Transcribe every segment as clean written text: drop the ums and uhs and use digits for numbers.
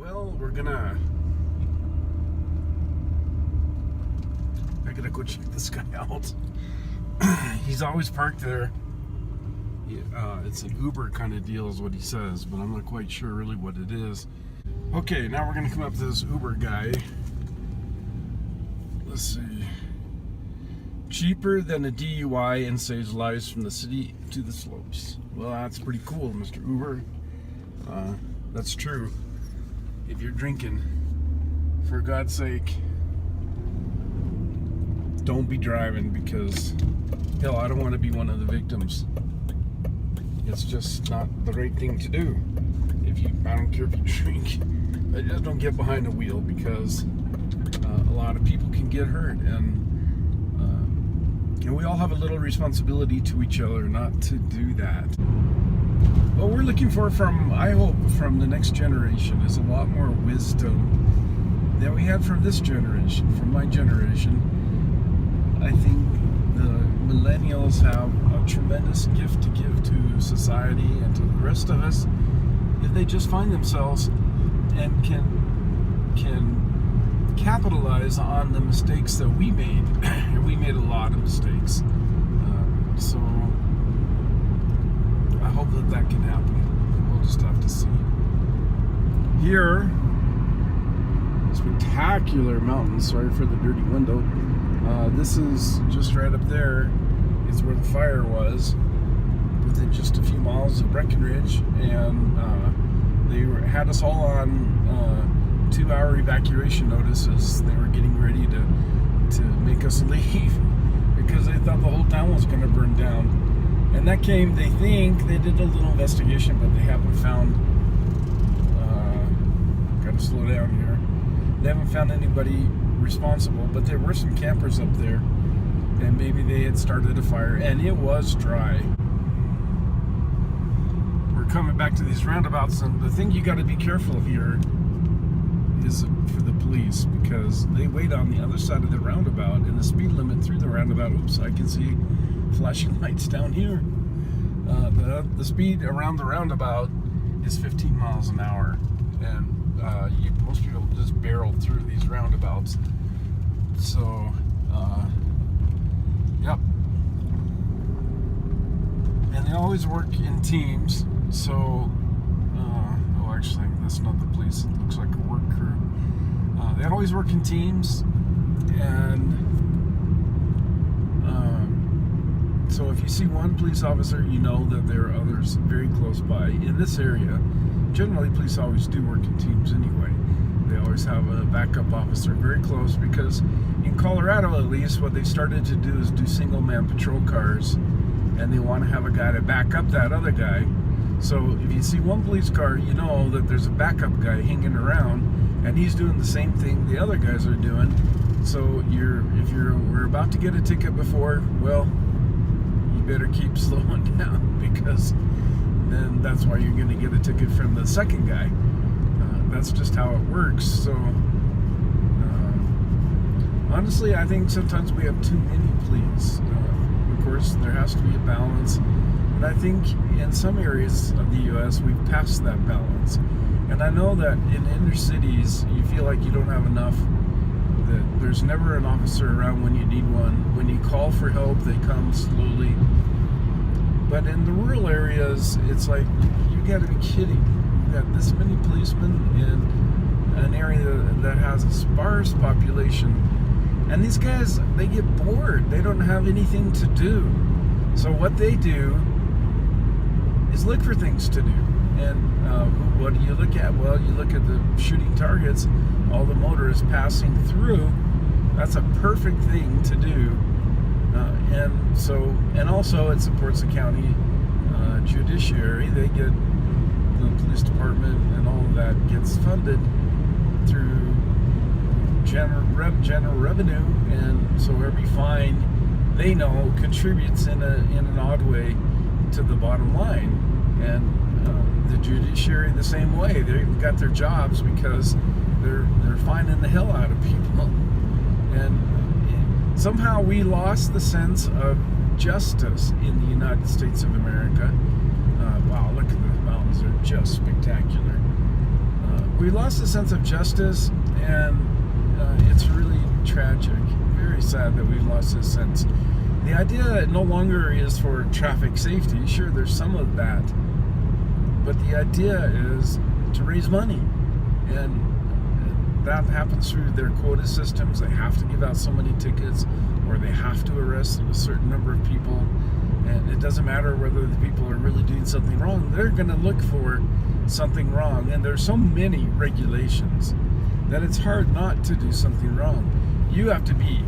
Well, I gotta go check this guy out. He's always parked there. It's an Uber kind of deal is what he says, but I'm not quite sure really what it is. Okay, now we're gonna come up to this Uber guy. Let's see. Cheaper than a DUI and saves lives from the city to the slopes. Well, that's pretty cool, Mr. Uber. That's true. If you're drinking, for God's sake, don't be driving, because hell, I don't want to be one of the victims. It's just not the right thing to do. I don't care if you drink, just don't get behind the wheel, because a lot of people can get hurt, and we all have a little responsibility to each other not to do that. What we're looking for I hope from the next generation is a lot more wisdom than we had from this generation, from my generation. I think the millennials have a tremendous gift to give to society and to the rest of us if they just find themselves and can capitalize on the mistakes that we made. And we made a lot of mistakes. So I hope that can happen. We'll just have to see. Here, spectacular mountains. Sorry for the dirty window. This is just right up there. It's where the fire was, within just a few miles of Breckenridge, and they had us all on 2-hour evacuation notices. They were getting ready to make us leave because they thought the whole town was going to burn down. And that came, they think, they did a little investigation, but they haven't found, gotta slow down here. They haven't found anybody responsible, but there were some campers up there, and maybe they had started a fire, and it was dry. We're coming back to these roundabouts, and the thing you gotta be careful of here is for the police, because they wait on the other side of the roundabout, and the speed limit through the roundabout, oops, I can see flashing lights down here. The speed around the roundabout is 15 miles an hour, and most people just barrel through these roundabouts. So, yep. And they always work in teams. So, actually, that's not the police. It looks like a work crew. They always work in teams, and so if you see one police officer, you know that there are others very close by. In this area, generally police always do work in teams anyway. They always have a backup officer very close, because in Colorado at least, what they started to do is do single-man patrol cars, and they want to have a guy to back up that other guy. So if you see one police car, you know that there's a backup guy hanging around, and he's doing the same thing the other guys are doing. So we're about to get a ticket before, well, you better keep slowing down, because then that's why you're going to get a ticket from the second guy. That's just how it works. So honestly, I think sometimes we have too many police. Of course, there has to be a balance, but I think in some areas of the U.S. we've passed that balance. And I know that in inner cities you feel like you don't have enough, that there's never an officer around when you need one. When you call for help, they come slowly. But in the rural areas, it's like, you gotta be kidding. You got this many policemen in an area that has a sparse population. And these guys, they get bored. They don't have anything to do. So what they do is look for things to do. And what do you look at? Well, you look at the shooting targets, all the motorists passing through. That's a perfect thing to do. And also it supports the county judiciary. They get, the police department and all of that gets funded through general revenue, and so every fine, they know, contributes in an odd way to the bottom line. And the judiciary the same way. They've got their jobs because they're fining the hell out of people. And somehow we lost the sense of justice in the United States of America. Wow, look at the mountains, they're just spectacular. we lost a sense of justice, and it's really tragic, very sad that we've lost this sense. The idea no longer is for traffic safety. Sure, there's some of that, but the idea is to raise money, and that happens through their quota systems. They have to give out so many tickets, or they have to arrest a certain number of people, and it doesn't matter whether the people are really doing something wrong. They're going to look for something wrong, and there's so many regulations that it's hard not to do something wrong. You have to be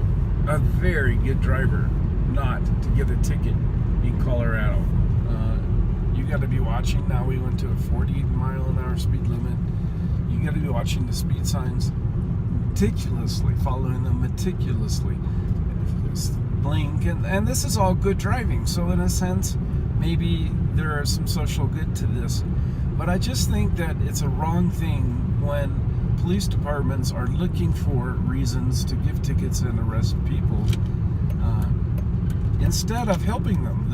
a very good driver not to get a ticket in Colorado. You got to be watching. Now we went to a 40-mile-an-hour speed limit. You got to be watching the speed signs meticulously, following them meticulously. Blink, and this is all good driving. So in a sense, maybe there are some social good to this. But I just think that it's a wrong thing when police departments are looking for reasons to give tickets and arrest people instead of helping them.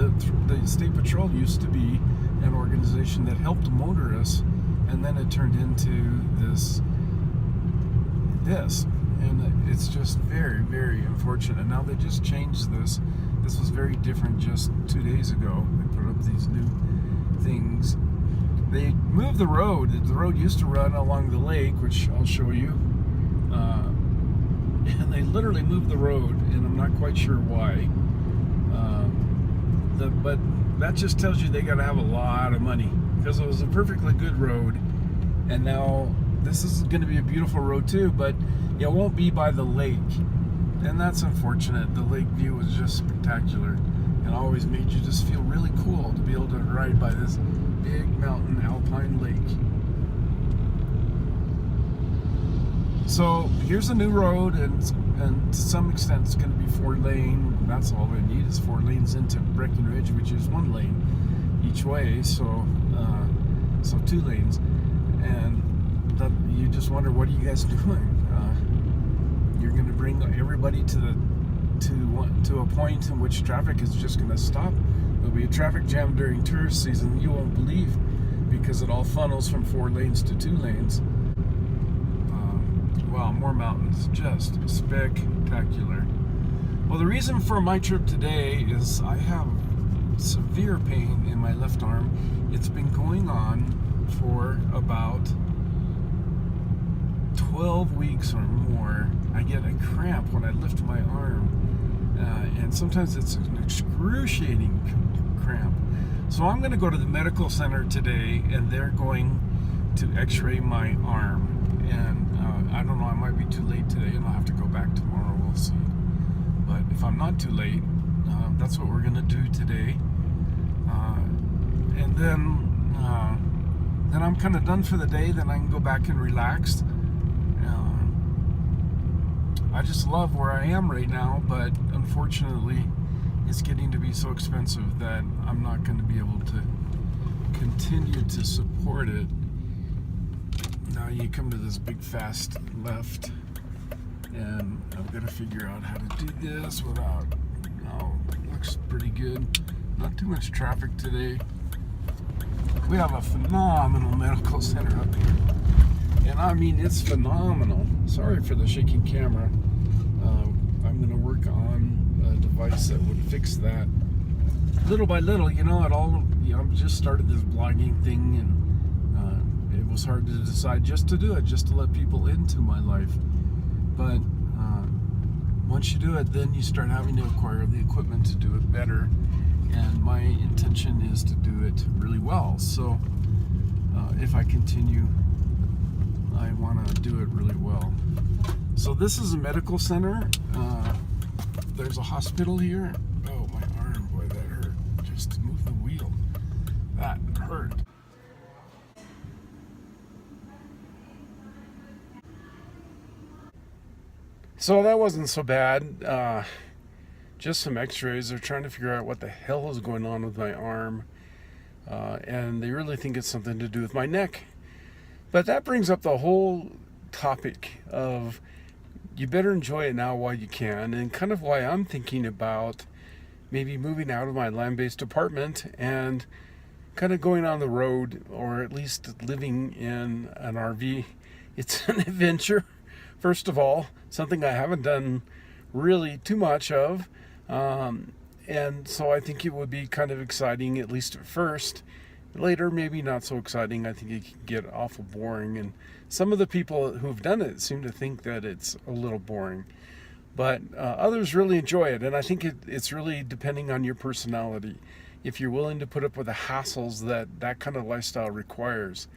The State Patrol used to be an organization that helped motorists, and then it turned into this, and it's just very, very unfortunate. Now they just changed this. This was very different just 2 days ago. They put up these new things. They moved the road. The road used to run along the lake, which I'll show you. And they literally moved the road, and I'm not quite sure why. But that just tells you they got to have a lot of money, because it was a perfectly good road, and now this is going to be a beautiful road too, but it won't be by the lake, and that's unfortunate. The lake view was just spectacular, and always made you just feel really cool to be able to ride by this big mountain alpine lake. So here's a new road, and to some extent it's going to be 4-lane. That's all they need is 4 lanes into Breckenridge, which is 1 lane each way. So 2 lanes, and that, you just wonder, what are you guys doing? You're going to bring everybody to a point in which traffic is just going to stop. There'll be a traffic jam during tourist season you won't believe, because it all funnels from 4 lanes to 2 lanes. Wow, more mountains, just spectacular. Well, the reason for my trip today is I have severe pain in my left arm. It's been going on for about 12 weeks or more. I get a cramp when I lift my arm, and sometimes it's an excruciating cramp. So I'm going to go to the medical center today, and they're going to x-ray my arm. And I don't know, I might be too late today, and I'll have to go back tomorrow. We'll see. But if I'm not too late, that's what we're going to do today. And then I'm kind of done for the day. Then I can go back and relax. I just love where I am right now, but unfortunately, it's getting to be so expensive that I'm not going to be able to continue to support it. Now you come to this big fast left, and I've got to figure out how to do this without, it looks pretty good. Not too much traffic today. We have a phenomenal medical center up here, and I mean, it's phenomenal. Sorry for the shaking camera. I'm going to work on a device that would fix that little by little. I've just started this blogging thing, and it was hard to decide just to do it, just to let people into my life. But once you do it, then you start having to acquire the equipment to do it better. And my intention is to do it really well. So if I continue, I want to do it really well. So this is a medical center. There's a hospital here. Oh, my arm, boy, that hurt. Just to move the wheel, that hurt. So that wasn't so bad. Just some x-rays. They're trying to figure out what the hell is going on with my arm. And they really think it's something to do with my neck. But that brings up the whole topic of you better enjoy it now while you can, and kind of why I'm thinking about maybe moving out of my land-based apartment and kind of going on the road, or at least living in an RV. It's an adventure, first of all, something I haven't done really too much of. And so I think it would be kind of exciting, at least at first. Later, maybe not so exciting. I think it can get awful boring. And some of the people who've done it seem to think that it's a little boring. But others really enjoy it. And I think it's really depending on your personality. If you're willing to put up with the hassles that kind of lifestyle requires.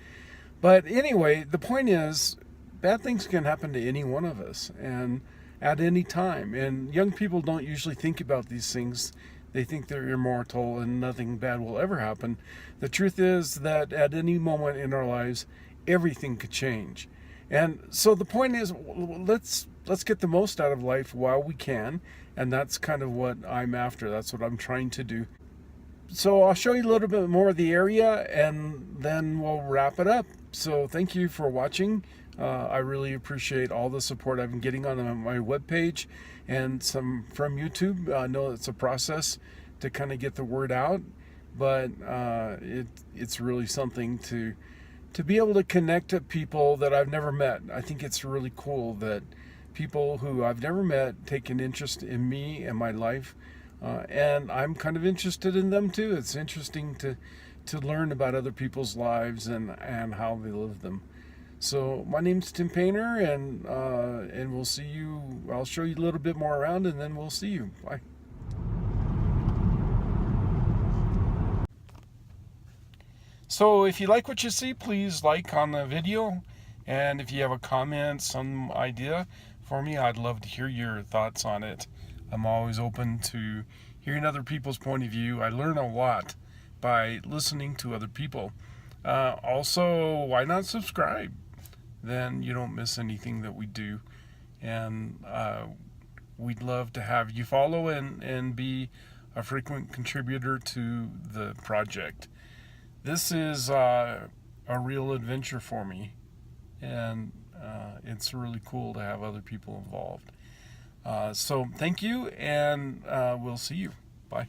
But anyway, the point is, bad things can happen to any one of us, and at any time. And young people don't usually think about these things. They think they're immortal and nothing bad will ever happen. The truth is that at any moment in our lives, everything could change. And so the point is, let's get the most out of life while we can, and that's kind of what I'm after. That's what I'm trying to do. So I'll show you a little bit more of the area, and then we'll wrap it up. So thank you for watching. I really appreciate all the support I've been getting on my webpage and some from YouTube. I know it's a process to kind of get the word out, but it's really something to be able to connect to people that I've never met. I think it's really cool that people who I've never met take an interest in me and my life, and I'm kind of interested in them too. It's interesting to learn about other people's lives and how they live them. So my name's Tim Painter, and we'll see you. I'll show you a little bit more around, and then we'll see you. Bye. So if you like what you see, please like on the video, and if you have a comment, some idea for me, I'd love to hear your thoughts on it. I'm always open to hearing other people's point of view. I learn a lot by listening to other people. Also, why not subscribe? Then you don't miss anything that we do. And we'd love to have you follow and be a frequent contributor to the project. This is a real adventure for me, and it's really cool to have other people involved. So thank you, and we'll see you. Bye.